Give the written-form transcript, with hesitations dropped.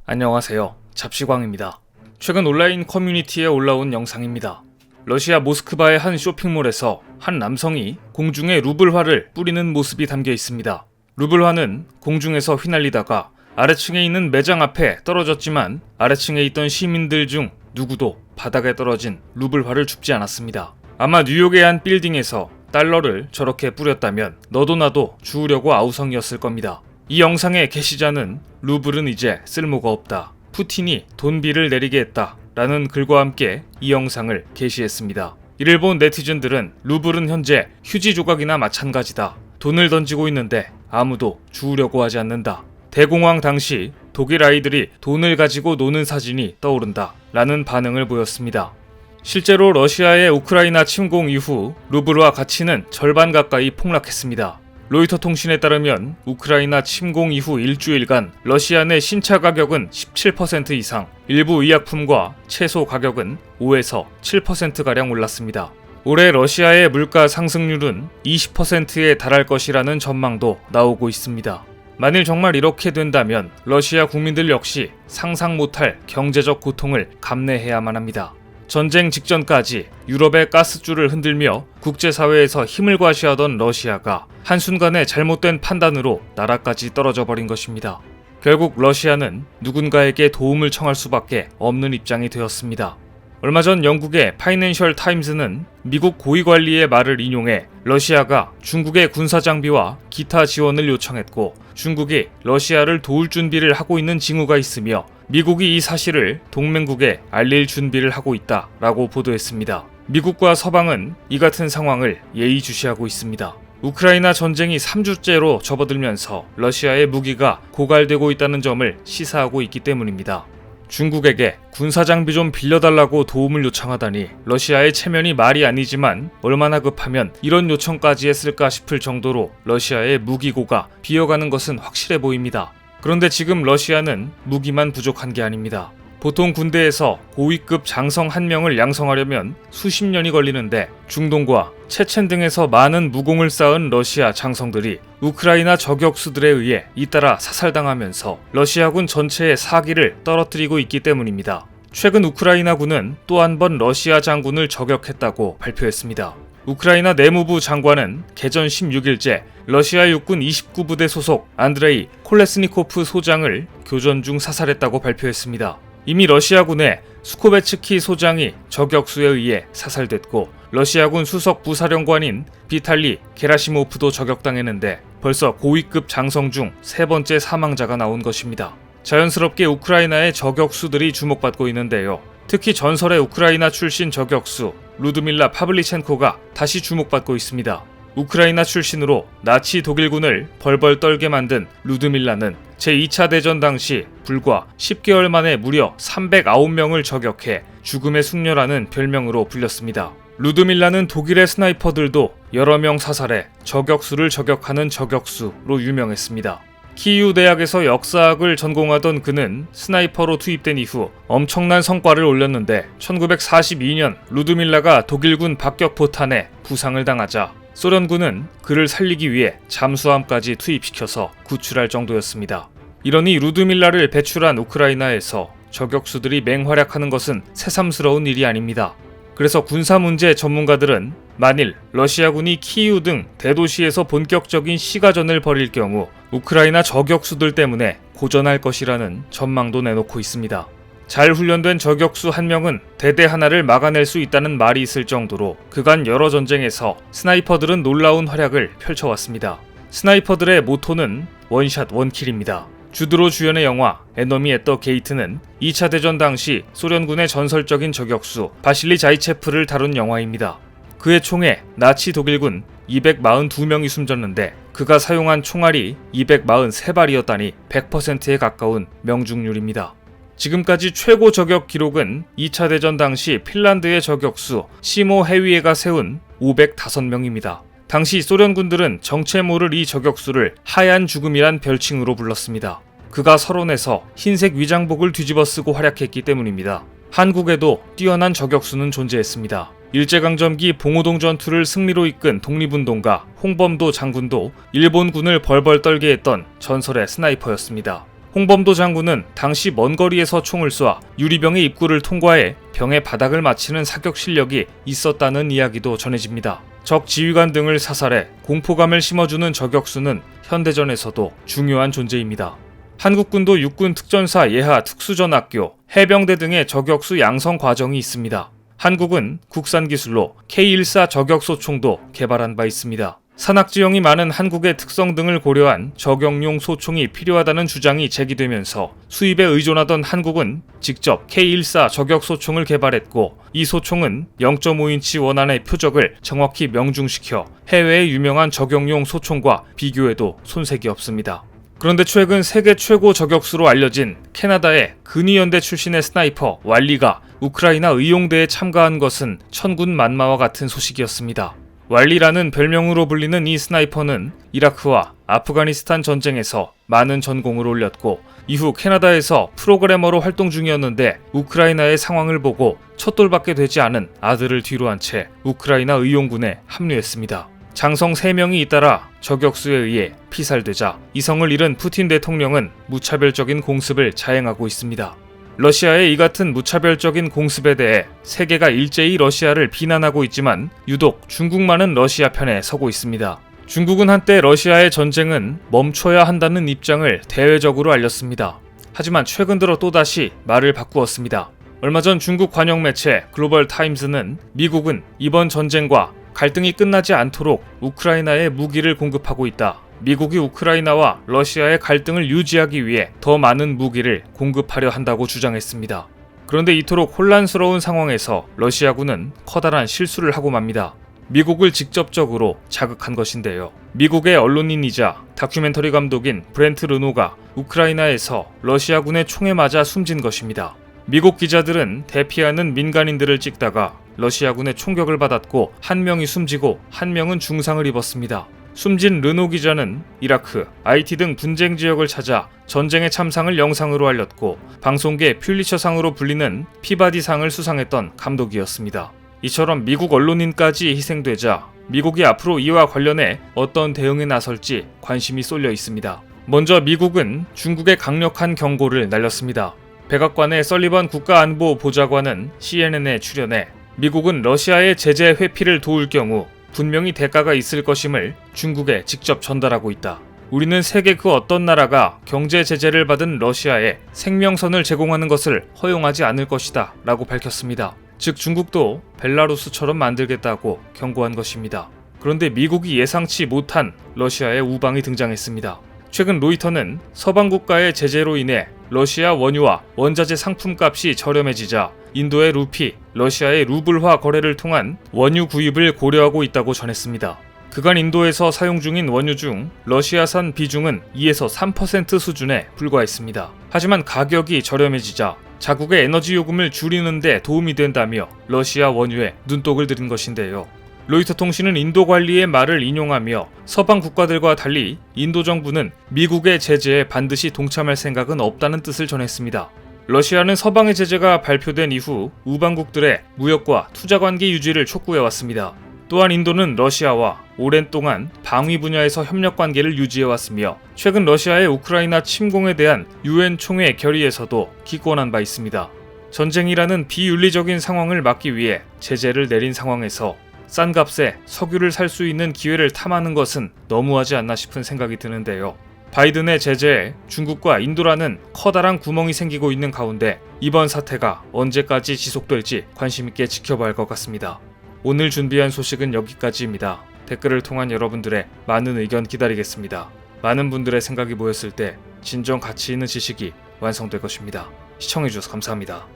안녕하세요. 잡시광입니다. 최근 온라인 커뮤니티에 올라온 영상입니다. 러시아 모스크바의 한 쇼핑몰에서 한 남성이 공중에 루블화를 뿌리는 모습이 담겨 있습니다. 루블화는 공중에서 휘날리다가 아래층에 있는 매장 앞에 떨어졌지만 아래층에 있던 시민들 중 누구도 바닥에 떨어진 루블화를 줍지 않았습니다. 아마 뉴욕의 한 빌딩에서 달러를 저렇게 뿌렸다면 너도 나도 주우려고 아우성이었을 겁니다. 이 영상의 게시자는 루블은 이제 쓸모가 없다. 푸틴이 돈비를 내리게 했다. 라는 글과 함께 이 영상을 게시했습니다. 이를 본 네티즌들은 루블은 현재 휴지 조각이나 마찬가지다. 돈을 던지고 있는데 아무도 주우려고 하지 않는다. 대공황 당시 독일 아이들이 돈을 가지고 노는 사진이 떠오른다. 라는 반응을 보였습니다. 실제로 러시아의 우크라이나 침공 이후 루블화 가치는 절반 가까이 폭락했습니다. 로이터 통신에 따르면 우크라이나 침공 이후 일주일간 러시아 내 신차 가격은 17% 이상, 일부 의약품과 채소 가격은 5에서 7%가량 올랐습니다. 올해 러시아의 물가 상승률은 20%에 달할 것이라는 전망도 나오고 있습니다. 만일 정말 이렇게 된다면 러시아 국민들 역시 상상 못할 경제적 고통을 감내해야만 합니다. 전쟁 직전까지 유럽의 가스줄을 흔들며 국제사회에서 힘을 과시하던 러시아가 한순간에 잘못된 판단으로 나라까지 떨어져 버린 것입니다. 결국 러시아는 누군가에게 도움을 청할 수밖에 없는 입장이 되었습니다. 얼마 전 영국의 파이낸셜 타임즈는 미국 고위관리의 말을 인용해 러시아가 중국의 군사장비와 기타 지원을 요청했고 중국이 러시아를 도울 준비를 하고 있는 징후가 있으며 미국이 이 사실을 동맹국에 알릴 준비를 하고 있다라고 보도했습니다. 미국과 서방은 이 같은 상황을 예의주시하고 있습니다. 우크라이나 전쟁이 3주째로 접어들면서 러시아의 무기가 고갈되고 있다는 점을 시사하고 있기 때문입니다. 중국에게 군사장비 좀 빌려달라고 도움을 요청하다니 러시아의 체면이 말이 아니지만 얼마나 급하면 이런 요청까지 했을까 싶을 정도로 러시아의 무기고가 비어가는 것은 확실해 보입니다. 그런데 지금 러시아는 무기만 부족한 게 아닙니다. 보통 군대에서 고위급 장성 한 명을 양성하려면 수십 년이 걸리는데 중동과 체첸 등에서 많은 무공을 쌓은 러시아 장성들이 우크라이나 저격수들에 의해 잇따라 사살당하면서 러시아군 전체의 사기를 떨어뜨리고 있기 때문입니다. 최근 우크라이나군은 또 한 번 러시아 장군을 저격했다고 발표했습니다. 우크라이나 내무부 장관은 개전 16일째 러시아 육군 29부대 소속 안드레이 콜레스니코프 소장을 교전 중 사살했다고 발표했습니다. 이미 러시아군의 수코베츠키 소장이 저격수에 의해 사살됐고 러시아군 수석 부사령관인 비탈리 게라시모프도 저격당했는데 벌써 고위급 장성 중 세 번째 사망자가 나온 것입니다. 자연스럽게 우크라이나의 저격수들이 주목받고 있는데요. 특히 전설의 우크라이나 출신 저격수 루드밀라 파블리첸코가 다시 주목받고 있습니다. 우크라이나 출신으로 나치 독일군을 벌벌 떨게 만든 루드밀라는 제2차 대전 당시 불과 10개월 만에 무려 309명을 저격해 죽음의 숙녀라는 별명으로 불렸습니다. 루드밀라는 독일의 스나이퍼들도 여러 명 사살해 저격수를 저격하는 저격수로 유명했습니다. 키이우 대학에서 역사학을 전공하던 그는 스나이퍼로 투입된 이후 엄청난 성과를 올렸는데 1942년 루드밀라가 독일군 박격포탄에 부상을 당하자 소련군은 그를 살리기 위해 잠수함까지 투입시켜서 구출할 정도였습니다. 이러니 루드밀라를 배출한 우크라이나에서 저격수들이 맹활약하는 것은 새삼스러운 일이 아닙니다. 그래서 군사문제 전문가들은 만일 러시아군이 키이우 등 대도시에서 본격적인 시가전을 벌일 경우 우크라이나 저격수들 때문에 고전할 것이라는 전망도 내놓고 있습니다. 잘 훈련된 저격수 한 명은 대대 하나를 막아낼 수 있다는 말이 있을 정도로 그간 여러 전쟁에서 스나이퍼들은 놀라운 활약을 펼쳐왔습니다. 스나이퍼들의 모토는 원샷 원킬입니다. 주드로 주연의 영화 에너미 앳 더 게이트는 2차 대전 당시 소련군의 전설적인 저격수 바실리 자이체프를 다룬 영화입니다. 그의 총에 나치 독일군 242명이 숨졌는데 그가 사용한 총알이 243발이었다니 100%에 가까운 명중률입니다. 지금까지 최고 저격 기록은 2차 대전 당시 핀란드의 저격수 시모 헤위에가 세운 505명입니다. 당시 소련군들은 정체 모를 이 저격수를 하얀 죽음이란 별칭으로 불렀습니다. 그가 서론에서 흰색 위장복을 뒤집어 쓰고 활약했기 때문입니다. 한국에도 뛰어난 저격수는 존재했습니다. 일제강점기 봉오동 전투를 승리로 이끈 독립운동가 홍범도 장군도 일본군을 벌벌 떨게 했던 전설의 스나이퍼였습니다. 홍범도 장군은 당시 먼 거리에서 총을 쏴 유리병의 입구를 통과해 병의 바닥을 맞히는 사격 실력이 있었다는 이야기도 전해집니다. 적 지휘관 등을 사살해 공포감을 심어주는 저격수는 현대전에서도 중요한 존재입니다. 한국군도 육군 특전사 예하 특수전학교, 해병대 등의 저격수 양성 과정이 있습니다. 한국은 국산 기술로 K14 저격소총도 개발한 바 있습니다. 산악지형이 많은 한국의 특성 등을 고려한 저격용 소총이 필요하다는 주장이 제기되면서 수입에 의존하던 한국은 직접 K14 저격소총을 개발했고, 이 소총은 0.5인치 원안의 표적을 정확히 명중시켜 해외의 유명한 저격용 소총과 비교해도 손색이 없습니다. 그런데 최근 세계 최고 저격수로 알려진 캐나다의 근위연대 출신의 스나이퍼 왈리가 우크라이나 의용대에 참가한 것은 천군만마와 같은 소식이었습니다. 왈리라는 별명으로 불리는 이 스나이퍼는 이라크와 아프가니스탄 전쟁에서 많은 전공을 올렸고, 이후 캐나다에서 프로그래머로 활동 중이었는데 우크라이나의 상황을 보고 촛돌밖에 되지 않은 아들을 뒤로 한 채 우크라이나 의용군에 합류했습니다. 장성 3명이 잇따라 저격수에 의해 피살되자 이성을 잃은 푸틴 대통령은 무차별적인 공습을 자행하고 있습니다. 러시아의 이 같은 무차별적인 공습에 대해 세계가 일제히 러시아를 비난하고 있지만 유독 중국만은 러시아 편에 서고 있습니다. 중국은 한때 러시아의 전쟁은 멈춰야 한다는 입장을 대외적으로 알렸습니다. 하지만 최근 들어 또다시 말을 바꾸었습니다. 얼마 전 중국 관영 매체 글로벌 타임스는 미국은 이번 전쟁과 갈등이 끝나지 않도록 우크라이나에 무기를 공급하고 있다. 미국이 우크라이나와 러시아의 갈등을 유지하기 위해 더 많은 무기를 공급하려 한다고 주장했습니다. 그런데 이토록 혼란스러운 상황에서 러시아군은 커다란 실수를 하고 맙니다. 미국을 직접적으로 자극한 것인데요. 미국의 언론인이자 다큐멘터리 감독인 브렌트 르노가 우크라이나에서 러시아군의 총에 맞아 숨진 것입니다. 미국 기자들은 대피하는 민간인들을 찍다가 러시아군의 총격을 받았고, 한 명이 숨지고 한 명은 중상을 입었습니다. 숨진 르노 기자는 이라크, IT 등 분쟁 지역을 찾아 전쟁의 참상을 영상으로 알렸고, 방송계 퓰리처상으로 불리는 피바디상을 수상했던 감독이었습니다. 이처럼 미국 언론인까지 희생되자 미국이 앞으로 이와 관련해 어떤 대응에 나설지 관심이 쏠려 있습니다. 먼저 미국은 중국의 강력한 경고를 날렸습니다. 백악관의 설리번 국가안보보좌관은 CNN에 출연해 미국은 러시아의 제재 회피를 도울 경우 분명히 대가가 있을 것임을 중국에 직접 전달하고 있다. 우리는 세계 그 어떤 나라가 경제 제재를 받은 러시아에 생명선을 제공하는 것을 허용하지 않을 것이다 라고 밝혔습니다. 즉 중국도 벨라루스처럼 만들겠다고 경고한 것입니다. 그런데 미국이 예상치 못한 러시아의 우방이 등장했습니다. 최근 로이터는 서방 국가의 제재로 인해 러시아 원유와 원자재 상품값이 저렴해지자 인도의 루피, 러시아의 루블화 거래를 통한 원유 구입을 고려하고 있다고 전했습니다. 그간 인도에서 사용 중인 원유 중 러시아산 비중은 2에서 3% 수준에 불과했습니다. 하지만 가격이 저렴해지자 자국의 에너지 요금을 줄이는 데 도움이 된다며 러시아 원유에 눈독을 들인 것인데요. 로이터 통신은 인도 관리의 말을 인용하며 서방 국가들과 달리 인도 정부는 미국의 제재에 반드시 동참할 생각은 없다는 뜻을 전했습니다. 러시아는 서방의 제재가 발표된 이후 우방국들의 무역과 투자 관계 유지를 촉구해왔습니다. 또한 인도는 러시아와 오랜 동안 방위 분야에서 협력 관계를 유지해왔으며 최근 러시아의 우크라이나 침공에 대한 UN 총회 결의에서도 기권한 바 있습니다. 전쟁이라는 비윤리적인 상황을 막기 위해 제재를 내린 상황에서 싼 값에 석유를 살 수 있는 기회를 탐하는 것은 너무하지 않나 싶은 생각이 드는데요. 바이든의 제재에 중국과 인도라는 커다란 구멍이 생기고 있는 가운데 이번 사태가 언제까지 지속될지 관심 있게 지켜봐야 할 것 같습니다. 오늘 준비한 소식은 여기까지입니다. 댓글을 통한 여러분들의 많은 의견 기다리겠습니다. 많은 분들의 생각이 모였을 때 진정 가치 있는 지식이 완성될 것입니다. 시청해주셔서 감사합니다.